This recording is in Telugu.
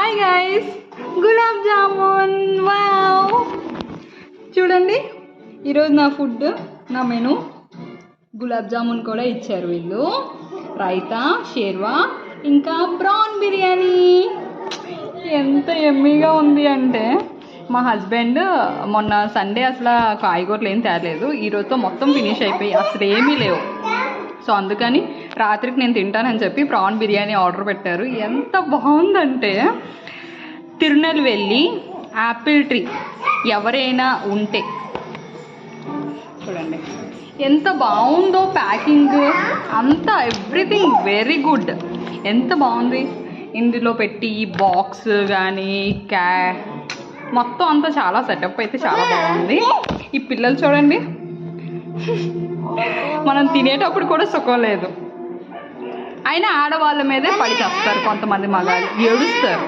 Hi guys, gulab jamun. Wow, చూడండి ఈరోజు నా ఫుడ్, నా మెను గులాబ్ జామున్ కూడా ఇచ్చారు వీళ్ళు. రైతా, షేర్వా, ఇంకా ప్రాన్ బిర్యానీ. ఎంత ఎమ్మీగా ఉంది అంటే మా హస్బెండ్ మొన్న సండే అసలు కాయగూరలు ఏం తేలేదు, ఈరోజుతో మొత్తం ఫినిష్ అయిపోయి అసలు ఏమీ లేవు. సో అందుకని రాత్రికి నేను తింటానని చెప్పి ప్రాన్ బిర్యానీ ఆర్డర్ పెట్టారు. ఎంత బాగుందంటే తిరునెల్వేలి యాపిల్ ట్రీ ఎవరైనా ఉంటే చూడండి ఎంత బాగుందో, ప్యాకింగ్ అంతా ఎవ్రీథింగ్ వెరీ గుడ్. ఎంత బాగుంది ఇందులో పెట్టి ఈ బాక్స్ కానీ మొత్తం అంతా చాలా సెటప్ అయితే చాలా బాగుంది. ఈ పిల్లలు చూడండి, మనం తినేటప్పుడు కూడా సుఖం లేదు, అయినా ఆడవాళ్ళ మీదే పడి చేస్తారు కొంతమంది మగాళ్ళు, ఏడుస్తారు.